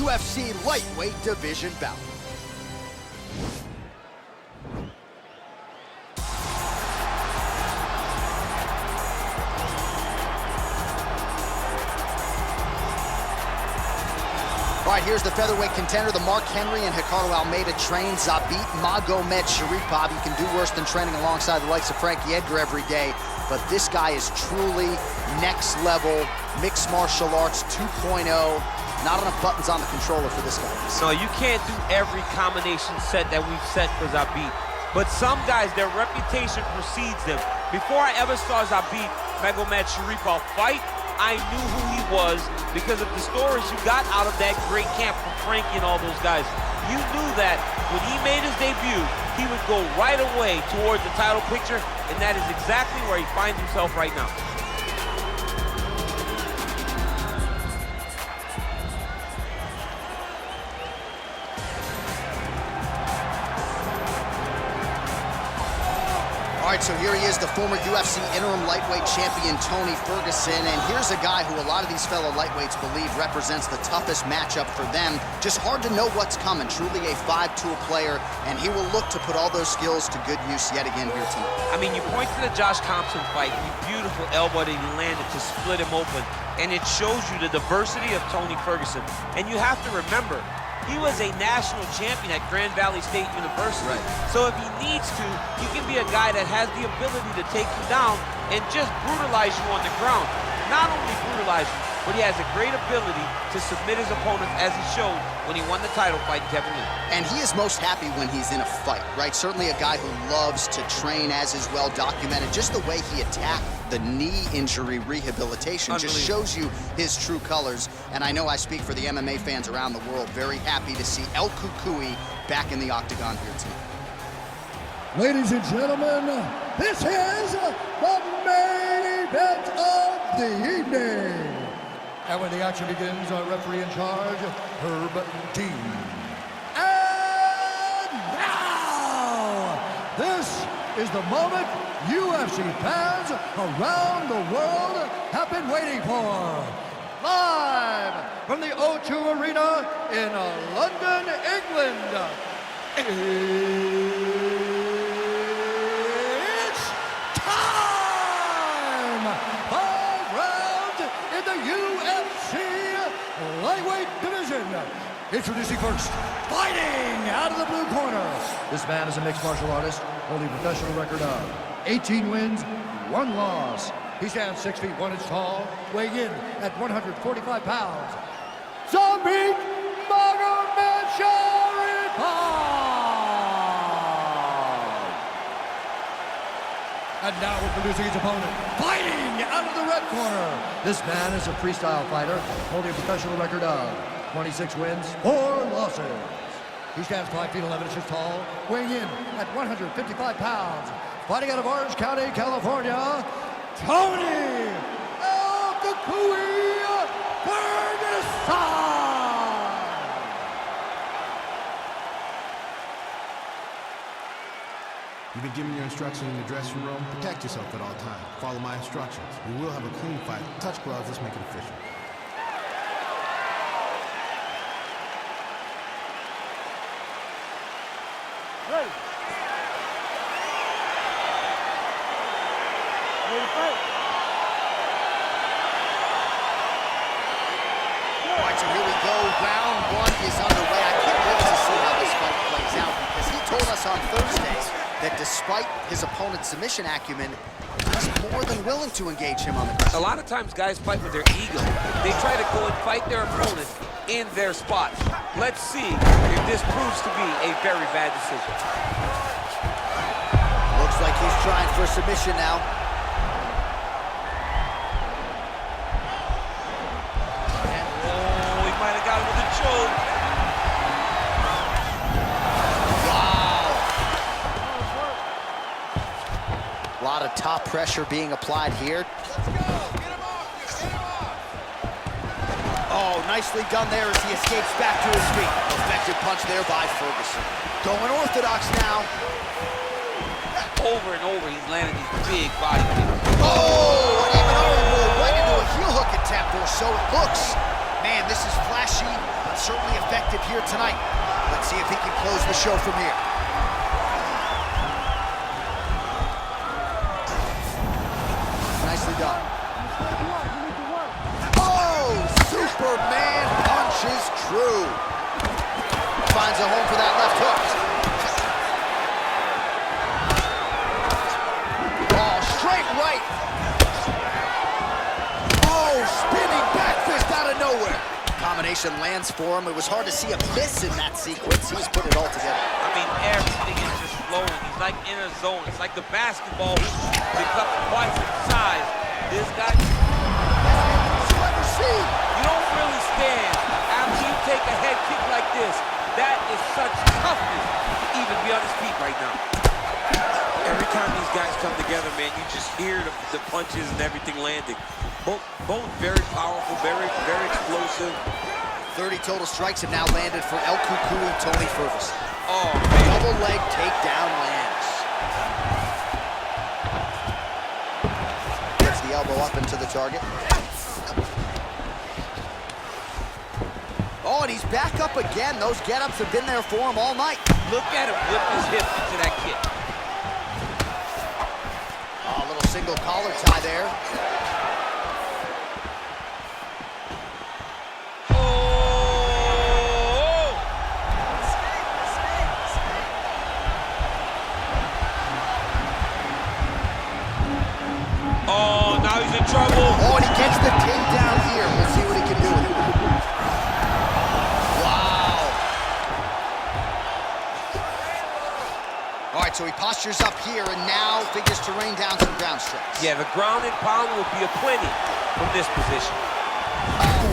UFC lightweight division bout. All right, here's the featherweight contender, the Mark Henry and Ricardo Almeida trained Zabit Magomedsharipov. You can do worse than training alongside the likes of Frankie Edgar every day, but this guy is truly next level, mixed martial arts 2.0. Not enough buttons on the controller for this guy. No, you can't do every combination set that we've set for Zabit, but some guys, their reputation precedes them. Before I ever saw Zabit Magomedsharipov fight, I knew who he was because of the stories you got out of that great camp from Frankie and all those guys. You knew that when he made his debut, he would go right away towards the title picture, and that is exactly where he finds himself right now. All right, so here he is, the former UFC interim lightweight champion, Tony Ferguson. And here's a guy who a lot of these fellow lightweights believe represents the toughest matchup for them. Just hard to know what's coming. Truly a five-tool player, and he will look to put all those skills to good use yet again here tonight. I mean, you point to the Josh Thompson fight, the beautiful elbow that he landed to split him open, and it shows you the diversity of Tony Ferguson. And you have to remember, he was a national champion at Grand Valley State University. Right. So if he needs to, he can be a guy that has the ability to take you down and just brutalize you on the ground. Not only brutalize you, but he has a great ability to submit his opponents, as he showed when he won the title fight in Kevin Lee. And he is most happy when he's in a fight, right? Certainly a guy who loves to train, as is well documented. Just the way he attacked the knee injury rehabilitation just shows you his true colors. And I know I speak for the MMA fans around the world, very happy to see El Cucuy back in the octagon here tonight. Ladies and gentlemen, this is the main event of the evening. And when the action begins, our referee in charge, Herb Dean. And now, this is the moment UFC fans around the world have been waiting for. Live from the O2 Arena in London, England. It's time! 5 rounds in the UFC lightweight division. Introducing first, fighting out of the blue corner. This man is a mixed martial artist, holding a professional record of 18 wins, 1 loss. He stands 6 feet 1 inch tall, weighing in at 145 pounds. Zabit Magomedsharipov! And now introducing his opponent, fighting out of the red corner. This man is a freestyle fighter, holding a professional record of 26 wins, 4 losses. He stands 5 feet 11 inches tall, weighing in at 155 pounds. Fighting out of Orange County, California, Tony El Cucuy Ferguson! You've been given your instructions in the dressing room. Protect yourself at all times. Follow my instructions. We will have a clean fight. Touch gloves, let's make it official. Ready. Ready to fight. All right, so here we go. Round 1 is underway. I can't wait to see how this fight plays out, because he told us on Thursday that despite his opponent's submission acumen, he's more than willing to engage him on the ground. A lot of times guys fight with their ego. They try to go and fight their opponent in their spots. Let's see if this proves to be a very bad decision. Looks like he's trying for a submission now. Oh, he might have got him with a choke. A lot of top pressure being applied here. Let's go. Get him off. Get him off. Oh, nicely done there as he escapes back to his feet. Effective punch there by Ferguson. Going orthodox now. Over and over, he's landing these big body kicks. Oh, an even arm roll right into a heel hook attempt, or so it looks. Man, this is flashy, but certainly effective here tonight. Let's see if he can close the show from here. Nicely done. Oh, Superman punch is true. Finds a home for that left hook. Oh, straight right. Oh, spinning back fist out of nowhere. Combination lands for him. It was hard to see a miss in that sequence. He's put it all together. I mean, everything is just flowing. He's like in a zone. It's like the basketball who's become twice its size. This guy, you don't really stand after you take a head kick like this. That is such toughness to even be on his feet right now. Every time these guys come together, man, you just hear the punches and everything landing. Both very powerful, very explosive. 30 total strikes have now landed for El Cucuy, Tony Ferguson. Oh, man. Double leg takedown lands. Gets the elbow up into the target. Oh, and he's back up again. Those get-ups have been there for him all night. Look at him whip his hip into that kick. Oh, a little single collar tie there. Oh, now he's in trouble. Oh, and he gets the takedown here. We'll see what he can do with it. Wow. All right, so he postures up here and now figures to rain down some ground strikes. Yeah, the ground and pound will be aplenty from this position. Oh.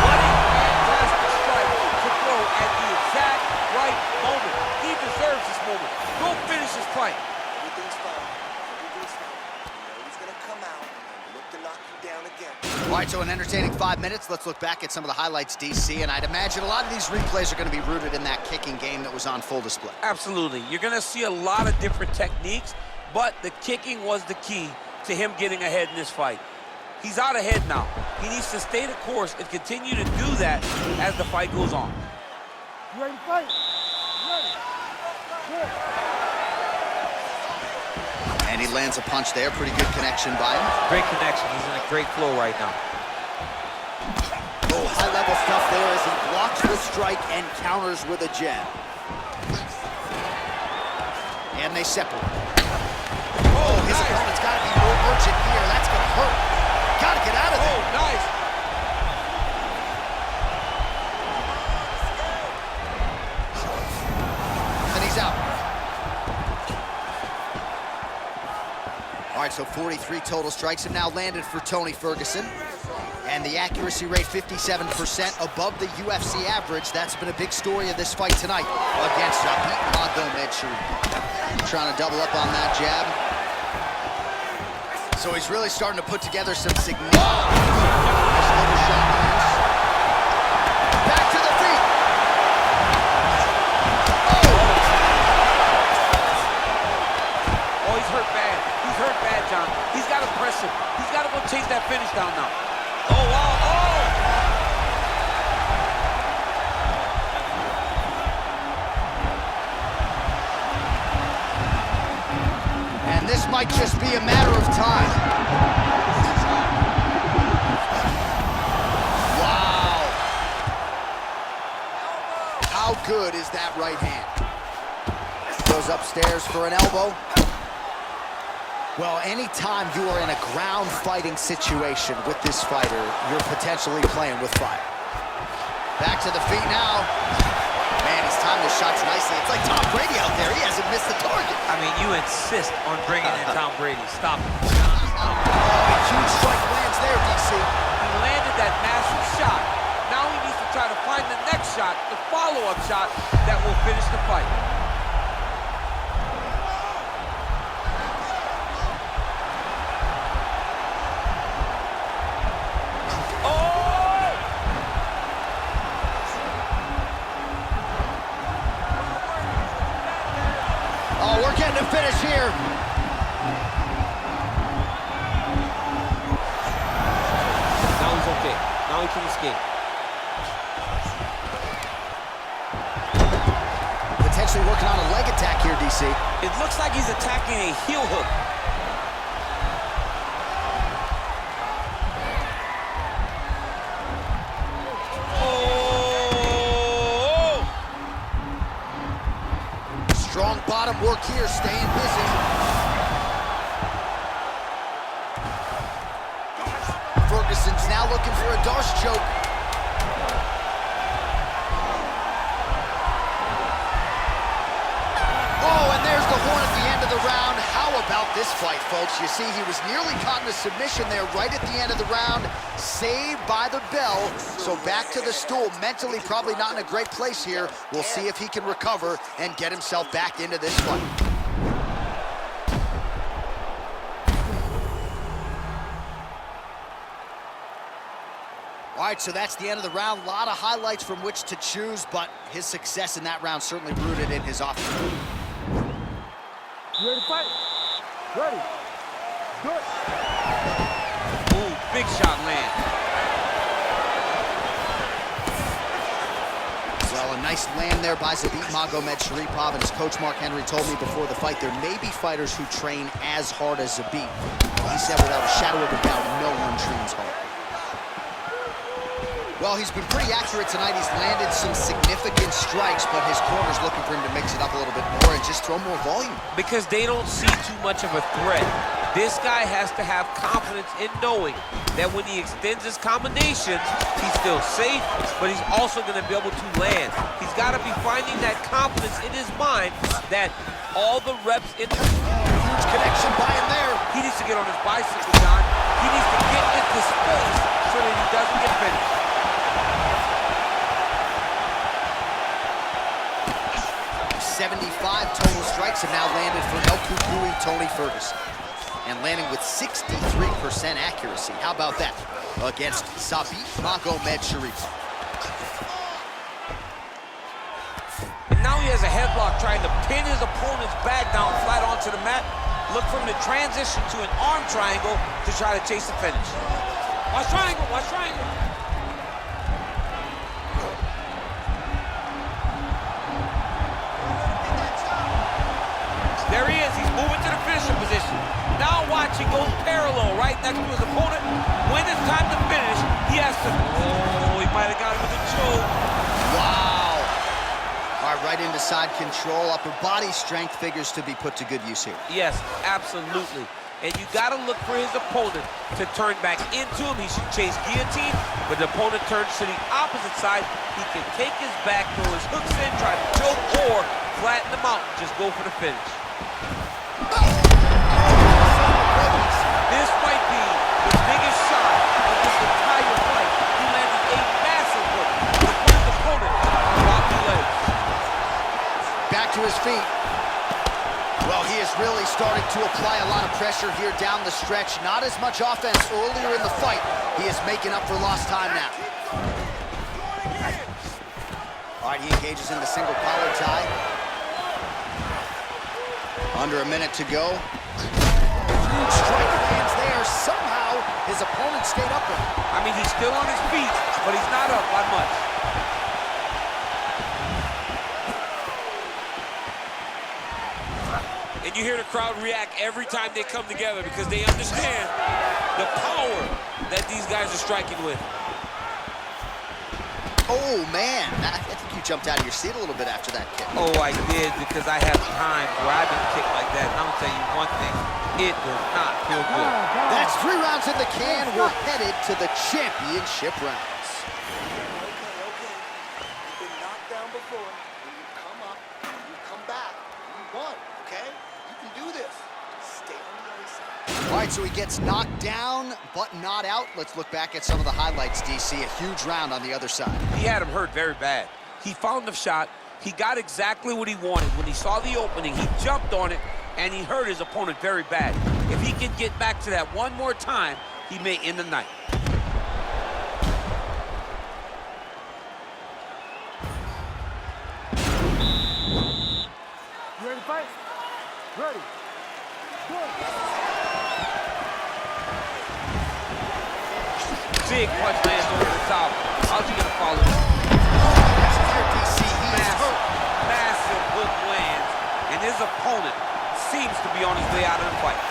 What a fantastic strike to throw at the exact right moment. He deserves this moment. Go finish this fight. Everything's fine. Everything's fine. You know he's gonna come out and look to knock you down again. All right, so an entertaining 5 minutes. Let's look back at some of the highlights, DC, and I'd imagine a lot of these replays are going to be rooted in that kicking game that was on full display. Absolutely. You're going to see a lot of different techniques, but the kicking was the key to him getting ahead in this fight. He's out ahead now. He needs to stay the course and continue to do that as the fight goes on. You ready to fight? You ready? Good. And he lands a punch there. Pretty good connection by him. Great connection. He's in a great flow right now. Oh, high-level stuff there as he blocks the strike and counters with a jab. And they separate. Oh, his opponent's got to be more urgent here. That's going to hurt. Got to get out of there. Oh, nice. And he's out. All right, so 43 total strikes have now landed for Tony Ferguson. And the accuracy rate, 57%, above the UFC average. That's been a big story of this fight tonight against Zabit Magomedsharipov. Trying to double up on that jab. So he's really starting to put together some significant... Nice little shot lands. Back to the feet. Oh, he's hurt bad. He's hurt bad, John. He's got to press him. He's got to go chase that finish down now. Oh, wow. Oh! And this might just be a matter of time. Wow. How good is that right hand? Goes upstairs for an elbow. Well, anytime you are in a ground fighting situation with this fighter, you're potentially playing with fire. Back to the feet now. Man, he's timed his shots nicely. It's like Tom Brady out there. He hasn't missed the target. I mean, you insist on bringing in Tom Brady. Stop it. Oh, a huge strike lands there, DC. He landed that massive shot. Now he needs to try to find the next shot, the follow-up shot that will finish the fight. Oh, we're getting a finish here. Now he's okay. Now he can escape. actually working on a leg attack here, DC. It looks like he's attacking a heel hook. Oh! Strong bottom work here, staying busy. Ferguson's now looking for a Darce choke. Oh, and there's the horn at the end of the round. How about this fight, folks? You see, he was nearly caught in a submission there right at the end of the round. Saved by the bell. So back to the stool. Mentally probably not in a great place here. We'll see if he can recover and get himself back into this fight. All right, so that's the end of the round. A lot of highlights from which to choose, but his success in that round certainly rooted in his offense. You ready to fight? Ready. Good. Ooh, big shot land. Well, a nice land there by Zabit Magomedsharipov, and as Coach Mark Henry told me before the fight, there may be fighters who train as hard as Zabit. He said without a shadow of a doubt, no one trains hard. Well, he's been pretty accurate tonight. He's landed some significant strikes, but his corner's looking for him to mix it up a little bit more and just throw more volume. Because they don't see too much of a threat. This guy has to have confidence in knowing that when he extends his combinations, he's still safe, but he's also going to be able to land. He's got to be finding that confidence in his mind that all the reps in the... Huge connection by him there. He needs to get on his bicycle, John. He needs to get into space so that he doesn't get finished. 75 total strikes have now landed for El Cucuy Tony Ferguson. And landing with 63% accuracy. How about that? Against Zabit Magomedsharipov. And now he has a headlock trying to pin his opponent's back down flat onto the mat. Look for him to transition to an arm triangle to try to chase the finish. Watch triangle, watch triangle. There he is, he's moving to the finishing position. Now watch, he goes parallel right next to his opponent. When it's time to finish, he has to, oh, he might have got him with a choke. Wow. All right, right into side control. Upper body strength figures to be put to good use here. Yes, absolutely. And you gotta look for his opponent to turn back into him. He should chase guillotine, but the opponent turns to the opposite side. He can take his back, throw his hooks in, try to choke, or flatten him out, just go for the finish. This might be the biggest shot of this entire fight. He landed a massive hook to put his opponent on rocky legs. Back to his feet. Well, he is really starting to apply a lot of pressure here down the stretch. Not as much offense earlier in the fight. He is making up for lost time now. All right, he engages in the single collar tie. Under a minute to go. Huge strike lands there. Somehow, his opponent stayed up with him. I mean, he's still on his feet, but he's not up by much. And you hear the crowd react every time they come together because they understand the power that these guys are striking with. Oh, man. I think you jumped out of your seat a little bit after that kick. Oh, I did, because I have times where I've been kicked like that, and I'm gonna tell you one thing, it does not feel good. That's 3 rounds in the can. We're headed to the championship rounds. Okay. You've been knocked down before. When you come up, you come back. You won, okay? You can do this. Stay on the other side. All right, so he gets knocked down, but not out. Let's look back at some of the highlights, DC. A huge round on the other side. He had him hurt very bad. He found the shot. He got exactly what he wanted. When he saw the opening, he jumped on it, and he hurt his opponent very bad. If he can get back to that one more time, he may end the night. You ready to fight? Ready. Good. Big punch lands over the top. How's he gonna follow it? Here, DC, he is hurt. Massive hook land. seems to be on his way out of the fight.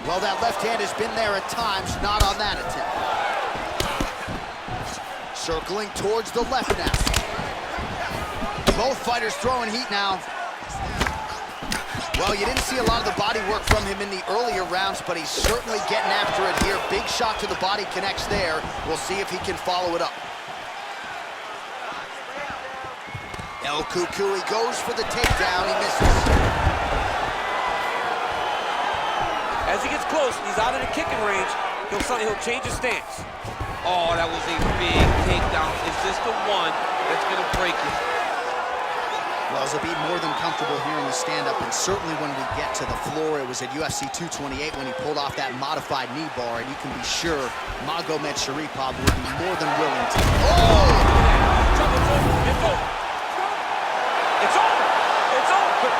Well, that left hand has been there at times, not on that attempt. Circling towards the left now. Both fighters throwing heat now. Well, you didn't see a lot of the body work from him in the earlier rounds, but he's certainly getting after it here. Big shot to the body connects there. We'll see if he can follow it up. El Cucuy goes for the takedown. He misses. As he gets close, he's out of the kicking range. He'll change his stance. Oh, that was a big takedown. Is this the one that's going to break it? Well, Zabit more than comfortable here in the stand-up, and certainly when we get to the floor, it was at UFC 228 when he pulled off that modified knee bar, and you can be sure Magomedsharipov would be more than willing to. Oh! It's over. It's over. It's over.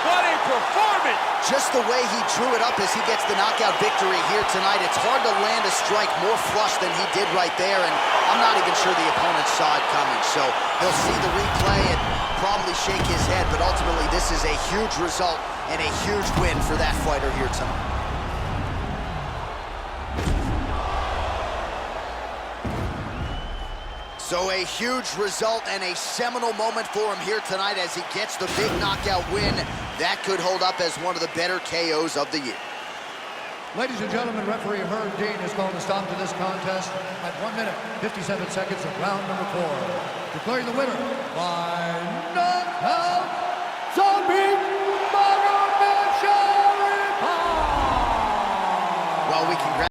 What a performance! Just the way he drew it up as he gets the knockout victory here tonight, it's hard to land a strike more flush than he did right there, and I'm not even sure the opponent saw it coming, so he'll see the replay and probably shake his head, but ultimately this is a huge result and a huge win for that fighter here tonight. So a huge result and a seminal moment for him here tonight as he gets the big knockout win. That could hold up as one of the better KOs of the year. Ladies and gentlemen, referee Herb Dean has called a stop to this contest at 1 minute, 57 seconds of round number 4. Declaring the winner by knockout.